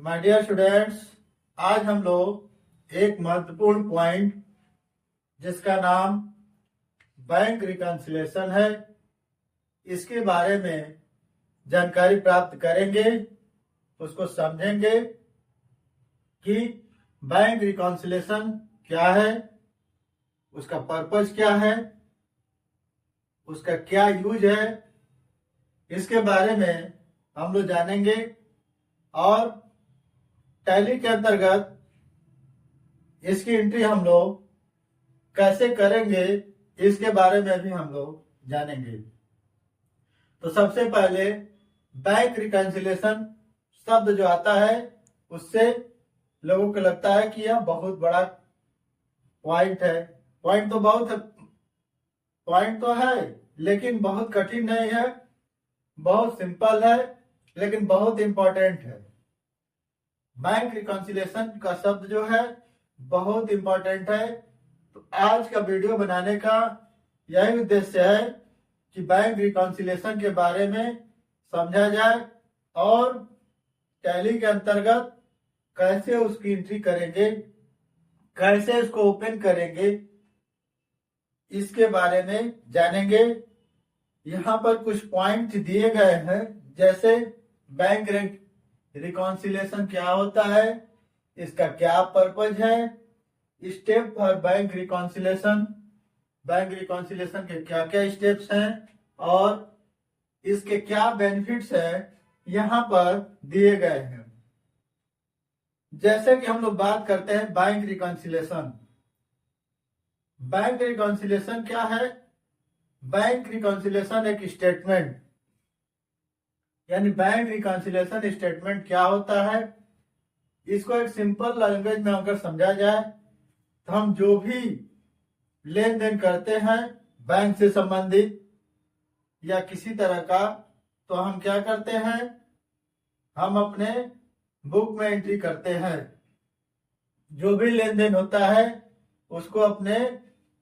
My dear students, आज हम लोग एक महत्वपूर्ण पॉइंट जिसका नाम बैंक रिकन्सिलिएशन है, इसके बारे में जानकारी प्राप्त करेंगे। उसको समझेंगे कि बैंक रिकन्सिलिएशन क्या है, उसका पर्पस क्या है, उसका क्या यूज है, इसके बारे में हम लोग जानेंगे। और टैली के अंतर्गत इसकी एंट्री हम लोग कैसे करेंगे, इसके बारे में भी हम लोग जानेंगे। तो सबसे पहले बैंक रिकन्सिलिएशन शब्द जो आता है, उससे लोगों को लगता है कि यह बहुत बड़ा पॉइंट है। पॉइंट तो है, लेकिन बहुत कठिन नहीं है, बहुत सिंपल है, लेकिन बहुत इंपॉर्टेंट है। बैंक रिकन्सिलिएशन का शब्द जो है बहुत इंपॉर्टेंट है। तो आज का वीडियो बनाने का यही उद्देश्य है कि बैंक रिकन्सिलिएशन के बारे में समझा जाए और टैली के अंतर्गत कैसे उसकी एंट्री करेंगे, कैसे उसको ओपन करेंगे, इसके बारे में जानेंगे। यहाँ पर कुछ पॉइंट दिए गए हैं, जैसे बैंक रिकन्सिलिएशन क्या होता है, इसका क्या पर्पज है, step for bank reconciliation, bank reconciliation के क्या क्या स्टेप्स हैं और इसके क्या बेनिफिट्स हैं, यहाँ पर दिए गए हैं। जैसे कि हम लोग बात करते हैं बैंक रिकन्सिलिएशन। बैंक रिकन्सिलिएशन क्या है? बैंक रिकन्सिलिएशन एक स्टेटमेंट, यानी बैंक रिकन्सिलिएशन स्टेटमेंट क्या होता है, इसको एक सिंपल लैंग्वेज में अगर समझा जाए तो हम जो भी लेन देन करते हैं बैंक से संबंधित या किसी तरह का, तो हम क्या करते हैं, हम अपने बुक में एंट्री करते हैं। जो भी लेन देन होता है उसको अपने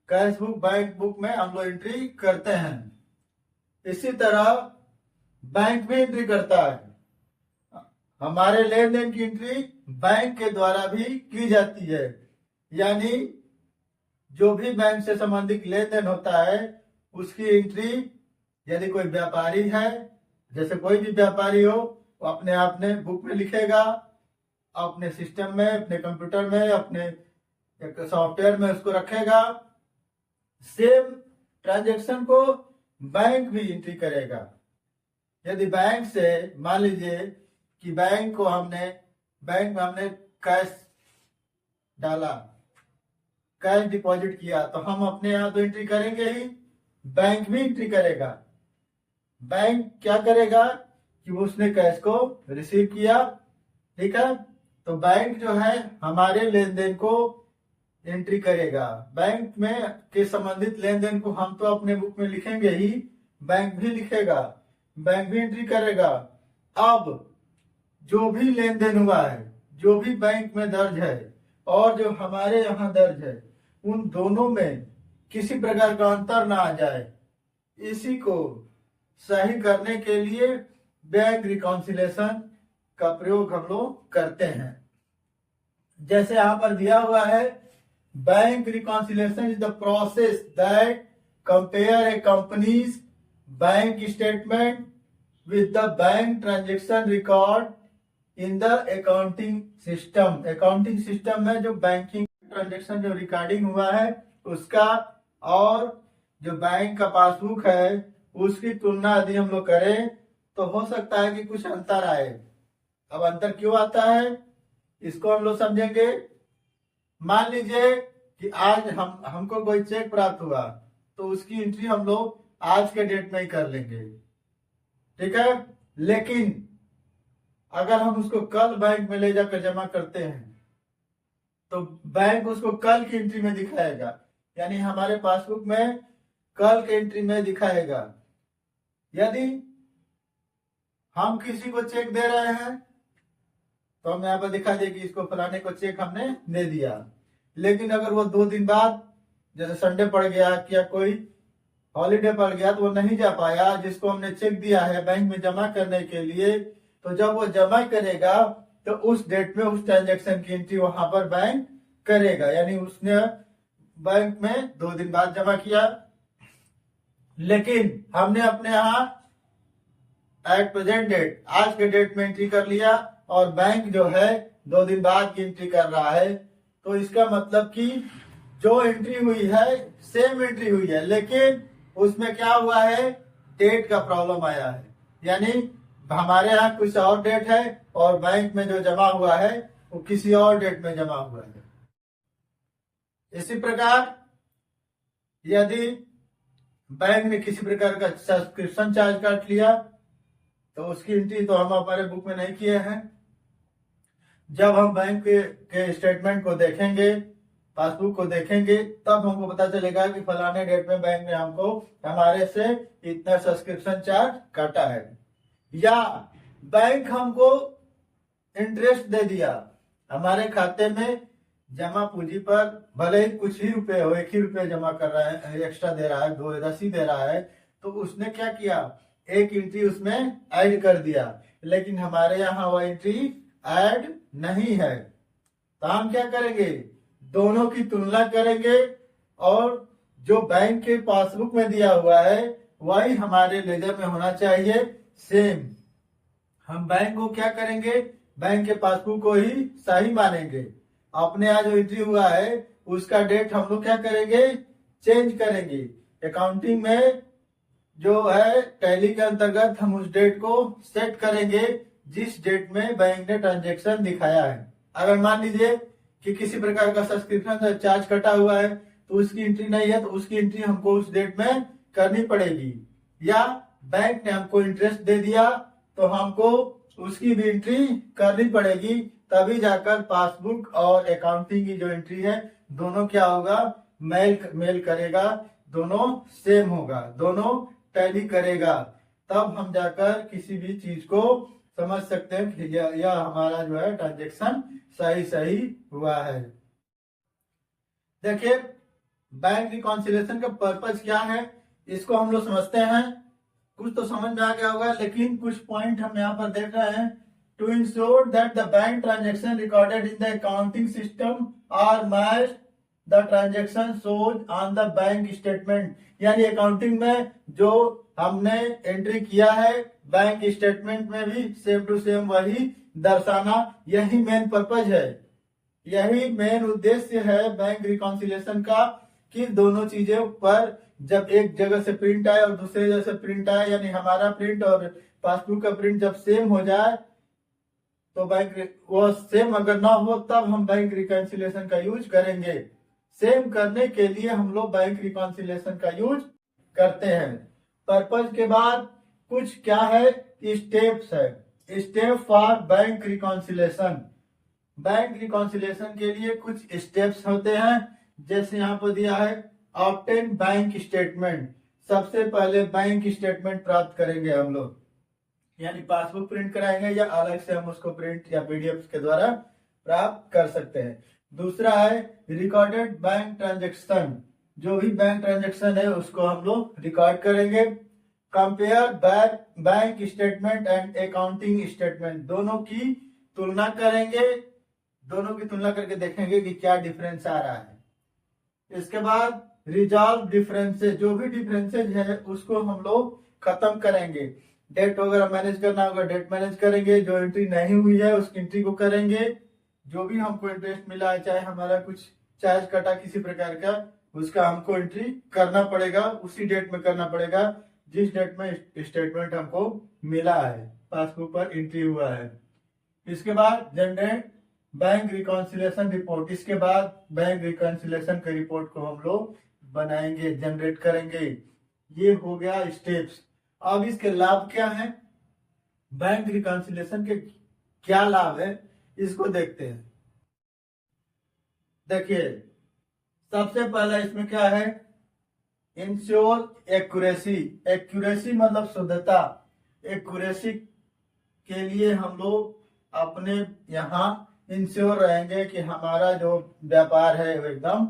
कैश बुक, बैंक बुक में हम लोग एंट्री करते हैं। इसी तरह बैंक भी एंट्री करता है। हमारे लेन देन की एंट्री बैंक के द्वारा भी की जाती है, यानी जो भी बैंक से संबंधित लेन देन होता है उसकी एंट्री, यदि कोई व्यापारी है, जैसे कोई भी व्यापारी हो, वो अपने बुक में लिखेगा, अपने सिस्टम में, अपने कंप्यूटर में, अपने एक सॉफ्टवेयर में उसको रखेगा। सेम ट्रांजैक्शन को बैंक भी एंट्री करेगा। यदि बैंक से, मान लीजिए कि बैंक में हमने कैश डाला, कैश डिपॉजिट किया, तो हम अपने यहाँ तो एंट्री करेंगे ही, बैंक भी एंट्री करेगा। बैंक क्या करेगा कि उसने कैश को रिसीव किया, ठीक है, तो बैंक जो है हमारे लेन देन को एंट्री करेगा। बैंक में के संबंधित लेन देन को हम तो अपने बुक में लिखेंगे ही, बैंक भी लिखेगा, बैंक भी एंट्री करेगा। अब जो भी लेन देन हुआ है, जो भी बैंक में दर्ज है और जो हमारे यहाँ दर्ज है, उन दोनों में किसी प्रकार का अंतर ना आ जाए, इसी को सही करने के लिए बैंक रिकन्सिलिएशन का प्रयोग हम लोग करते हैं। जैसे यहाँ पर दिया हुआ है, bank reconciliation is the process that compare A companies bank statement with the bank transaction record in the accounting system। accounting system में जो बैंकिंग ट्रांजेक्शन जो रिकॉर्डिंग हुआ है उसका और जो बैंक का पासबुक है उसकी तुलना यदि हम लोग करें तो हो सकता है कि कुछ अंतर आए। अब अंतर क्यों आता है, इसको हम लोग समझेंगे। मान लीजिए कि आज हमको कोई चेक प्राप्त हुआ, तो उसकी एंट्री हम लोग आज के डेट में ही कर लेंगे, ठीक है। लेकिन अगर हम उसको कल बैंक में ले जाकर जमा करते हैं तो बैंक उसको कल की एंट्री में दिखाएगा, यानी हमारे पासबुक में कल के एंट्री में दिखाएगा। यदि हम किसी को चेक दे रहे हैं तो हम यहाँ पर दिखा दे कि इसको फलाने को चेक हमने दे दिया, लेकिन अगर वो 2 दिन बाद, जैसे संडे पड़ गया या कोई हॉलीडे पड़ गया, तो वो नहीं जा पाया, जिसको हमने चेक दिया है बैंक में जमा करने के लिए, तो जब वो जमा करेगा तो उस डेट में उस ट्रांजेक्शन की एंट्री वहां पर बैंक करेगा। यानी उसने बैंक में 2 दिन बाद जमा किया, लेकिन हमने अपने यहाँ एट प्रेजेंट डेट, आज के डेट में एंट्री कर लिया और बैंक जो है 2 दिन बाद की एंट्री कर रहा है। तो इसका मतलब कि जो एंट्री हुई है सेम एंट्री हुई है, लेकिन उसमें क्या हुआ है, डेट का प्रॉब्लम आया है। यानी हमारे यहाँ कुछ और डेट है और बैंक में जो जमा हुआ है वो किसी और डेट में जमा हुआ है। इसी प्रकार यदि बैंक ने किसी प्रकार का सब्सक्रिप्शन चार्ज काट लिया तो उसकी एंट्री तो हम हमारे बुक में नहीं किए हैं। जब हम बैंक के स्टेटमेंट को देखेंगे, पासबुक को देखेंगे, तब हमको पता चलेगा कि फलाने डेट में बैंक ने हमको हमारे से इतना सब्सक्रिप्शन चार्ज काटा है, या बैंक हमको इंटरेस्ट दे दिया हमारे खाते में जमा पूंजी पर, भले ही कुछ ही रुपए हो, 1 ही रुपए जमा कर रहा है, एक्स्ट्रा दे रहा है, 2 10 ही दे रहा है, तो उसने क्या किया, एक एंट्री उसमें ऐड कर दिया, लेकिन हमारे यहाँ वह एंट्री ऐड नहीं है। तो हम क्या करेंगे, दोनों की तुलना करेंगे और जो बैंक के पासबुक में दिया हुआ है वही हमारे लेजर में होना चाहिए सेम। हम बैंक को क्या करेंगे, बैंक के पासबुक को ही सही मानेंगे। अपने यहाँ जो एंट्री हुआ है उसका डेट हम लोग क्या करेंगे, चेंज करेंगे। अकाउंटिंग में जो है टैली के अंतर्गत हम उस डेट को सेट करेंगे जिस डेट में बैंक ने ट्रांजेक्शन दिखाया है। अगर मान लीजिए कि किसी प्रकार का सब्सक्रिप्शन चार्ज कटा हुआ है तो उसकी एंट्री नहीं है, तो उसकी एंट्री हमको उस डेट में करनी पड़ेगी। या बैंक ने हमको इंटरेस्ट दे दिया तो हमको उसकी भी एंट्री करनी पड़ेगी, तभी जाकर पासबुक और अकाउंटिंग की जो एंट्री है दोनों क्या होगा, मेल करेगा, दोनों सेम होगा, दोनों टैली करेगा। तब हम जाकर किसी भी चीज को समझ सकते हैं कि यह हमारा जो है ट्रांजेक्शन सही हुआ है। देखिए बैंक रिकॉन्सिलिएशन का पर्पज क्या है, इसको हम लोग समझते हैं। कुछ तो समझ में आ गया होगा, लेकिन कुछ पॉइंट हम यहाँ पर देख रहे हैं। To ensure that the bank transaction recorded in the accounting system are matched the transaction shows on the bank statement, यानी अकाउंटिंग में जो हमने एंट्री किया है बैंक स्टेटमेंट में भी सेम टू सेम वही दर्शाना, यही मेन पर्पज है, यही मेन उद्देश्य है बैंक रिकॉन्सिलिएशन का, कि दोनों चीजों पर जब एक जगह से प्रिंट आए और दूसरे जगह से प्रिंट आए, यानी हमारा प्रिंट और पासबुक का प्रिंट जब सेम हो जाए तो बैंक वो सेम अगर ना हो तब हम बैंक रिकॉन्सिलिएशन का यूज करेंगे। सेम करने के लिए हम लोग बैंक रिकॉन्सिलिएशन का यूज करते हैं। पर्पज के बाद कुछ क्या है, स्टेप्स है। Step for bank reconciliation, bank reconciliation के लिए कुछ स्टेप्स होते हैं, जैसे यहाँ पर दिया है ऑब्टेन बैंक स्टेटमेंट। सबसे पहले बैंक स्टेटमेंट प्राप्त करेंगे हम लोग, यानी पासबुक प्रिंट कराएंगे या अलग से हम उसको प्रिंट या पीडीएफ के द्वारा प्राप्त कर सकते हैं। दूसरा है रिकॉर्डेड बैंक ट्रांजेक्शन, जो भी बैंक ट्रांजेक्शन है उसको हम लोग रिकॉर्ड करेंगे। Compare bank statement and accounting statement, दोनों की तुलना करेंगे, दोनों की तुलना करके देखेंगे कि क्या डिफरेंस आ रहा है। इसके बाद रिजॉल्व डिफरेंसेस, जो भी डिफरेंसेज है उसको हम लोग खत्म करेंगे। डेट वगैरह मैनेज करना होगा, डेट मैनेज करेंगे, जो एंट्री नहीं हुई है उसकी एंट्री को करेंगे, जो भी हमको इंटरेस्ट मिला है, चाहे हमारा कुछ चार्ज कटा किसी प्रकार का, उसका हमको एंट्री करना पड़ेगा, उसी डेट में करना पड़ेगा जिस डेट में स्टेटमेंट हमको मिला है, पासबुक पर एंट्री हुआ है। इसके बाद जनरेट बैंक रिकॉन्सिलिएशन रिपोर्ट, इसके बाद बैंक रिकॉन्सिलिएशन के रिपोर्ट को हम लोग बनाएंगे, जनरेट करेंगे। ये हो गया स्टेप्स। अब इसके लाभ क्या है, बैंक रिकॉन्सिलिएशन के क्या लाभ है, इसको देखते हैं। देखिए सबसे पहला इसमें क्या है, इंश्योर एक्यूरेसी। एक्यूरेसी मतलब शुद्धता। एक्यूरेसी के लिए हम लोग अपने यहाँ इंश्योर रहेंगे कि हमारा जो व्यापार है वो एकदम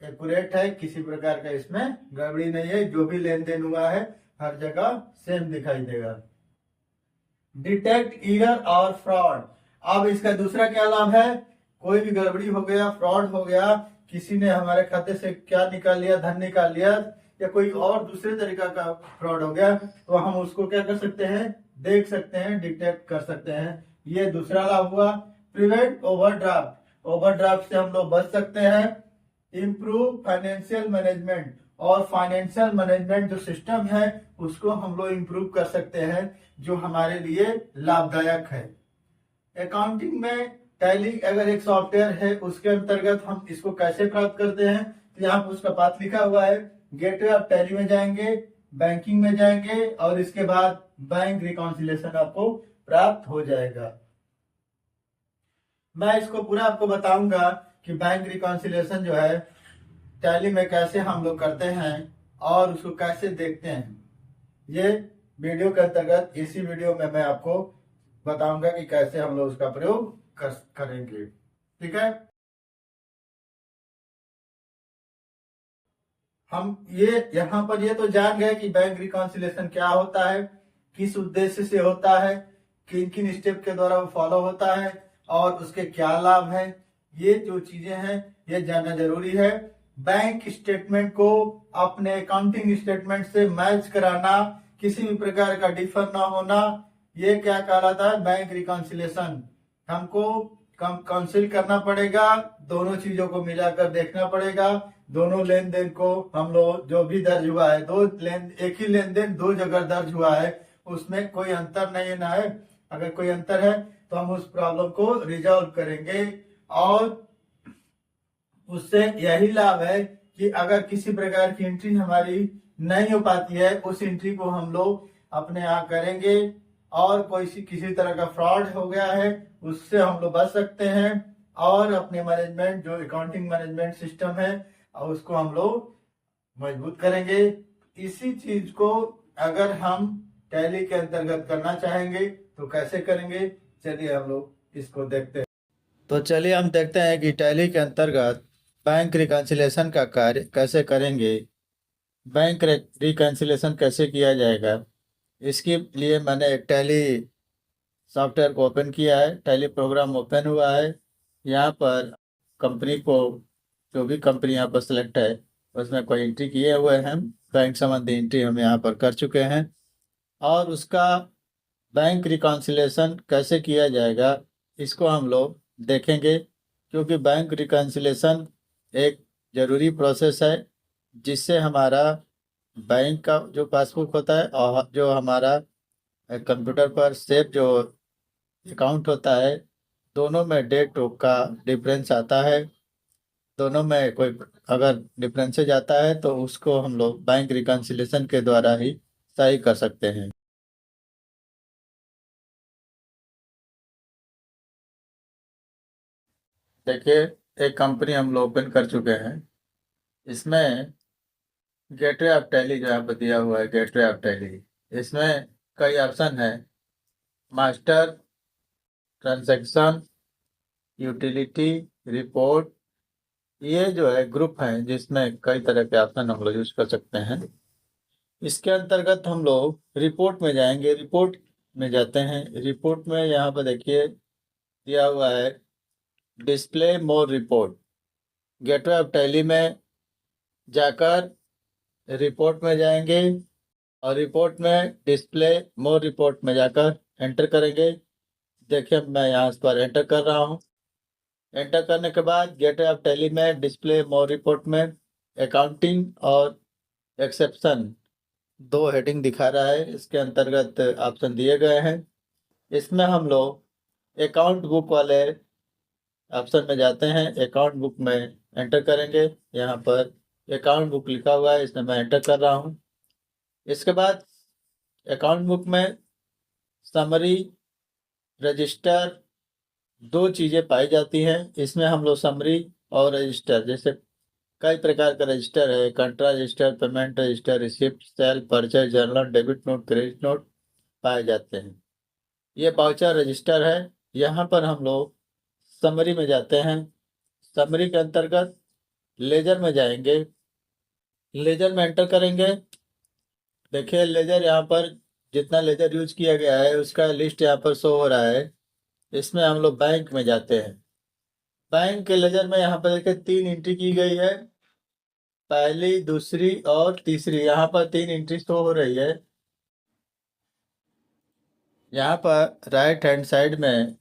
एक्यूरेट है, किसी प्रकार का इसमें गड़बड़ी नहीं है, जो भी लेन देन हुआ है हर जगह सेम दिखाई देगा। डिटेक्ट एरर और फ्रॉड, अब इसका दूसरा क्या लाभ है, कोई भी गड़बड़ी हो गया, फ्रॉड हो गया, किसी ने हमारे खाते से क्या निकाल लिया, धन निकाल लिया, या कोई और दूसरे तरीका का फ्रॉड हो गया, तो हम उसको क्या कर सकते हैं, देख सकते हैं, डिटेक्ट कर सकते हैं। ये दूसरा लाभ हुआ। प्रिवेंट ओवरड्राफ्ट, ओवरड्राफ्ट से हम लोग बच सकते हैं। इम्प्रूव फाइनेंशियल मैनेजमेंट, और फाइनेंशियल मैनेजमेंट जो सिस्टम है उसको हम लोग इम्प्रूव कर सकते हैं, जो हमारे लिए लाभदायक है। अकाउंटिंग में टैली अगर एक सॉफ्टवेयर है, उसके अंतर्गत हम इसको कैसे प्राप्त करते हैं, तो यहाँ पर उसका पाथ लिखा हुआ है। गेटवे ऑफ टैली में जाएंगे, बैंकिंग में जाएंगे, और इसके बाद बैंक रिकॉन्सिलेशन आपको प्राप्त हो जाएगा। मैं इसको पूरा आपको बताऊंगा कि बैंक रिकॉन्सिलेशन जो है टैली में कैसे हम लोग करते हैं और उसको कैसे देखते हैं। ये वीडियो के अंतर्गत इसी वीडियो में मैं आपको बताऊंगा कि कैसे हम लोग उसका प्रयोग करेंगे। ठीक है, हम ये यहाँ पर ये तो जान गए कि बैंक रिकॉन्सिलेशन क्या होता है, किस उद्देश्य से होता है, किन किन स्टेप के द्वारा वो फॉलो होता है, और उसके क्या लाभ हैं। ये जो चीजें हैं ये जानना जरूरी है। बैंक स्टेटमेंट को अपने अकाउंटिंग स्टेटमेंट से मैच कराना, किसी भी प्रकार का डिफर ना होना, ये क्या कहलाता है, बैंक रिकॉन्सिलेशन। हमको काउंसिल करना पड़ेगा, दोनों चीजों को मिलाकर देखना पड़ेगा, दोनों लेन देन को हम लोग जो भी दर्ज हुआ है, एक ही लेन देन दो जगह दर्ज हुआ है, उसमें कोई अंतर नहीं ना है। अगर कोई अंतर है तो हम उस प्रॉब्लम को रिजॉल्व करेंगे। और उससे यही लाभ है कि अगर किसी प्रकार की एंट्री हमारी नहीं हो पाती है, उस एंट्री को हम लोग अपने यहाँ करेंगे, और कोई किसी तरह का फ्रॉड हो गया है उससे हम लोग बच सकते हैं, और अपने मैनेजमेंट जो अकाउंटिंग मैनेजमेंट सिस्टम है उसको हम लोग मजबूत करेंगे। इसी चीज को अगर हम टैली के अंतर्गत करना चाहेंगे तो कैसे करेंगे, चलिए हम लोग इसको देखते हैं। तो चलिए हम देखते हैं कि टैली के अंतर्गत बैंक रिकॉन्सिलेशन का कार्य कैसे करेंगे, बैंक रिकॉन्सिलेशन कैसे किया जाएगा। इसके लिए मैंने एक टैली सॉफ्टवेयर को ओपन किया है, टैली प्रोग्राम ओपन हुआ है। यहाँ पर कंपनी को, जो भी कंपनी यहाँ पर सिलेक्ट है उसमें कोई एंट्री किए हुए हैं, बैंक संबंधी एंट्री हम यहाँ पर कर चुके हैं। और उसका बैंक रिकॉन्सिलेशन कैसे किया जाएगा इसको हम लोग देखेंगे, क्योंकि बैंक रिकॉन्सिलेशन एक ज़रूरी प्रोसेस है, जिससे हमारा बैंक का जो पासबुक होता है और जो हमारा कंप्यूटर पर सेव जो अकाउंट होता है, दोनों में डेट का डिफरेंस आता है। दोनों में कोई अगर डिफरेंसेज आता है तो उसको हम लोग बैंक रिकॉन्सिलेशन के द्वारा ही सही कर सकते हैं। देखिए, एक कंपनी हम लोग ओपन कर चुके हैं। इसमें गेटवे ऑफ टैली जो यहाँ पर दिया हुआ है, गेटवे ऑफ टैली, इसमें कई ऑप्शन है। मास्टर, ट्रांजैक्शन, यूटिलिटी, रिपोर्ट, ये जो है ग्रुप है जिसमें कई तरह के ऑप्शन हम लोग यूज कर सकते हैं। इसके अंतर्गत हम लोग रिपोर्ट में जाएंगे। रिपोर्ट में जाते हैं, रिपोर्ट में यहाँ पर देखिए दिया हुआ है display more report. Gateway of tally में जाकर रिपोर्ट में जाएंगे, और रिपोर्ट में डिस्प्ले मोर रिपोर्ट में जाकर एंटर करेंगे। देखिए मैं यहाँ पर एंटर कर रहा हूँ। एंटर करने के बाद गेटवे ऑफ टैली में डिस्प्ले मोर रिपोर्ट में अकाउंटिंग और एक्सेप्शन दो हेडिंग दिखा रहा है। इसके अंतर्गत ऑप्शन दिए गए हैं। इसमें हम लोग अकाउंट बुक वाले ऑप्शन में जाते हैं। अकाउंट बुक में एंटर करेंगे। यहाँ पर अकाउंट बुक लिखा हुआ है, इसमें मैं एंटर कर रहा हूँ। इसके बाद अकाउंट बुक में समरी, रजिस्टर, दो चीज़ें पाई जाती हैं। इसमें हम लोग समरी और रजिस्टर, जैसे कई प्रकार का रजिस्टर है, contra register, payment register, receipt, sale, purchase journal, debit note, credit note पाए जाते हैं। ये वाउचर रजिस्टर है। यहाँ पर हम लोग समरी में जाते हैं। समरी के अंतर्गत लेजर में जाएंगे। लेजर में एंटर करेंगे। देखिए लेजर यहाँ पर जितना लेजर यूज किया गया है उसका लिस्ट यहाँ पर शो हो रहा है। इसमें हम लोग बैंक में जाते हैं। बैंक के लेजर में यहाँ पर देखिए 3 एंट्री की गई है, पहली, दूसरी और तीसरी। यहाँ पर 3 एंट्री शो हो रही है। यहाँ पर राइट हैंड साइड में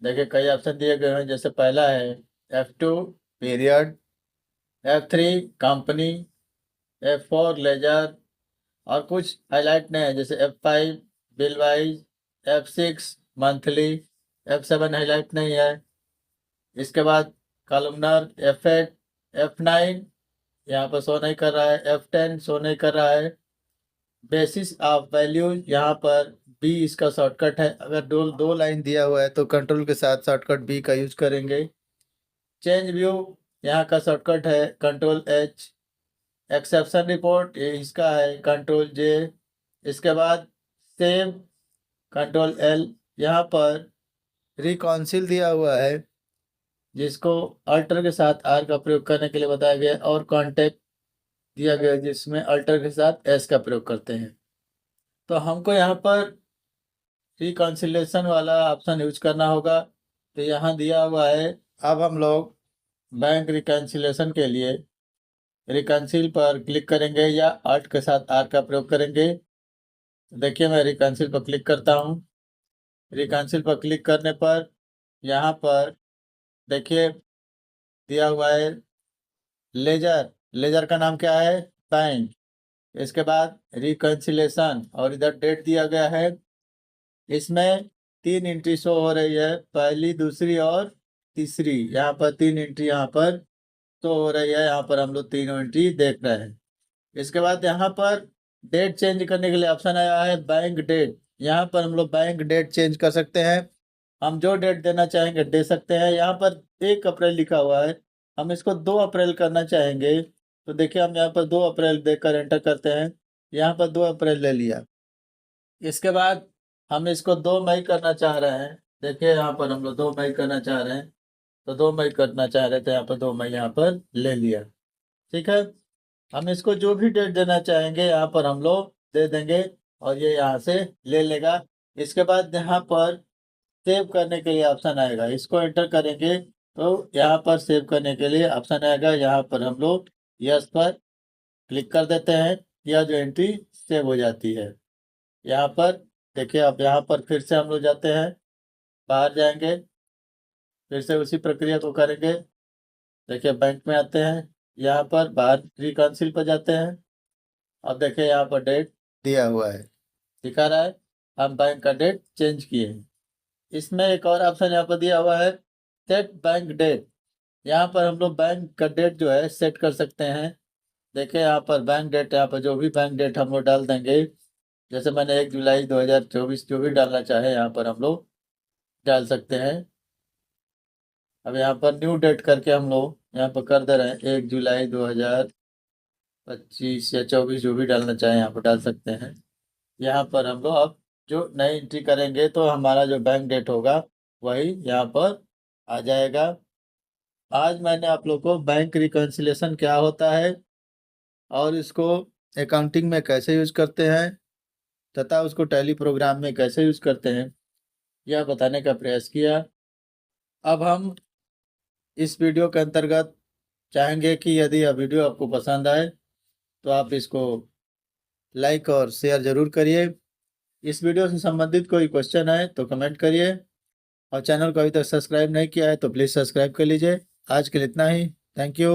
देखिए कई ऑप्शन दिए गए हैं, जैसे पहला है F2 period, F3 company, F4 laser, और कुछ हाईलाइट नहीं है, जैसे F5 bill wise, F6 monthly, F7 highlight नहीं है। इसके बाद कॉलमनर F8, F9 यहाँ पर शो नहीं कर रहा है, F10 शो नहीं कर रहा है। बेसिस ऑफ वैल्यू यहाँ पर बी इसका शॉर्टकट है। अगर दो लाइन दिया हुआ है तो कंट्रोल के साथ शॉर्टकट बी का यूज करेंगे। चेंज व्यू यहाँ का शॉर्टकट है कंट्रोल एच। एक्सेप्शन रिपोर्ट ये इसका है कंट्रोल जे। इसके बाद सेव कंट्रोल एल। यहाँ पर रिकॉन्सिल दिया हुआ है, जिसको अल्टर के साथ आर का प्रयोग करने के लिए बताया गया, और कॉन्टेक्ट दिया गया जिसमें अल्टर के साथ एस का प्रयोग करते हैं। तो हमको यहाँ पर रिकॉन्सिलेशन वाला ऑप्शन यूज करना होगा, तो यहाँ दिया हुआ है। अब हम लोग बैंक रिकॉन्सिलेशन के लिए रिकॉन्सिल पर क्लिक करेंगे या अल्ट के साथ आर का प्रयोग करेंगे। देखिए मैं रिकॉन्सिल पर क्लिक करता हूँ। रिकॉन्सिल पर क्लिक करने पर यहाँ पर देखिए दिया हुआ है लेजर। लेजर का नाम क्या है? बैंक। इसके बाद रिकॉन्सिलेशन और इधर डेट दिया गया है। इसमें 3 एंट्री शो हो रही है, पहली, दूसरी और तीसरी। यहाँ पर 3 एंट्री यहाँ पर शो हो रही है। यहाँ पर हम लोग 3 एंट्री देख रहे हैं। इसके बाद यहाँ पर डेट चेंज करने के लिए ऑप्शन आया है बैंक डेट। यहाँ पर हम लोग बैंक डेट चेंज कर सकते हैं। हम जो डेट देना चाहेंगे दे सकते हैं। यहाँ पर 1 अप्रैल लिखा हुआ है, हम इसको 2 अप्रैल करना चाहेंगे, तो देखिए हम यहाँ पर 2 अप्रैल देकर एंटर करते हैं। यहाँ पर 2 अप्रैल ले लिया। इसके बाद हम इसको 2 मई करना चाह रहे हैं। देखिए यहाँ पर हम लोग 2 मई करना चाह रहे हैं, तो 2 मई करना चाह रहे थे, यहाँ पर 2 मई यहाँ पर ले लिया। ठीक है, हम इसको जो भी डेट देना चाहेंगे यहाँ पर हम लोग दे देंगे, और ये यहाँ से ले लेगा। इसके बाद यहाँ पर सेव करने के लिए ऑप्शन आएगा, इसको एंटर करेंगे तो यहाँ पर सेव करने के लिए ऑप्शन आएगा। यहाँ पर हम लोग यस पर क्लिक कर देते हैं, यह जो एंट्री सेव हो जाती है। यहाँ पर देखिए, अब यहाँ पर फिर से हम लोग जाते हैं, बाहर जाएंगे, फिर से उसी प्रक्रिया को करेंगे। देखिए बैंक में आते हैं, यहाँ पर बाहर रिकॉन्सिल पर जाते हैं। अब देखिए यहाँ पर डेट दिया हुआ है, दिखा रहा है हम बैंक का डेट चेंज किए हैं। इसमें एक और ऑप्शन यहाँ पर दिया हुआ है सेट बैंक डेट। यहाँ पर हम लोग बैंक का डेट जो है सेट कर सकते हैं। देखिए यहाँ पर बैंक डेट, यहाँ पर जो भी बैंक डेट हम लोग डाल देंगे, जैसे मैंने 1 जुलाई 2024 जो भी डालना चाहे यहाँ पर हम लोग डाल सकते हैं। अब यहाँ पर न्यू डेट करके हम लोग यहाँ पर कर दे रहे हैं 1 जुलाई 2025 या 24 जो भी डालना चाहे यहाँ पर डाल सकते हैं। यहाँ पर हम लोग अब जो नई एंट्री करेंगे तो हमारा जो बैंक डेट होगा वही यहाँ पर आ जाएगा। आज मैंने आप लोग को बैंक रिकॉन्सिलेशन क्या होता है और इसको अकाउंटिंग में कैसे यूज करते हैं तथा उसको टैली प्रोग्राम में कैसे यूज करते हैं यह बताने का प्रयास किया। अब हम इस वीडियो के अंतर्गत चाहेंगे कि यदि यह वीडियो आपको पसंद आए तो आप इसको लाइक और शेयर ज़रूर करिए। इस वीडियो से संबंधित कोई क्वेश्चन है तो कमेंट करिए, और चैनल को अभी तक सब्सक्राइब नहीं किया है तो प्लीज़ सब्सक्राइब कर लीजिए। आज के लिए इतना ही। Thank you.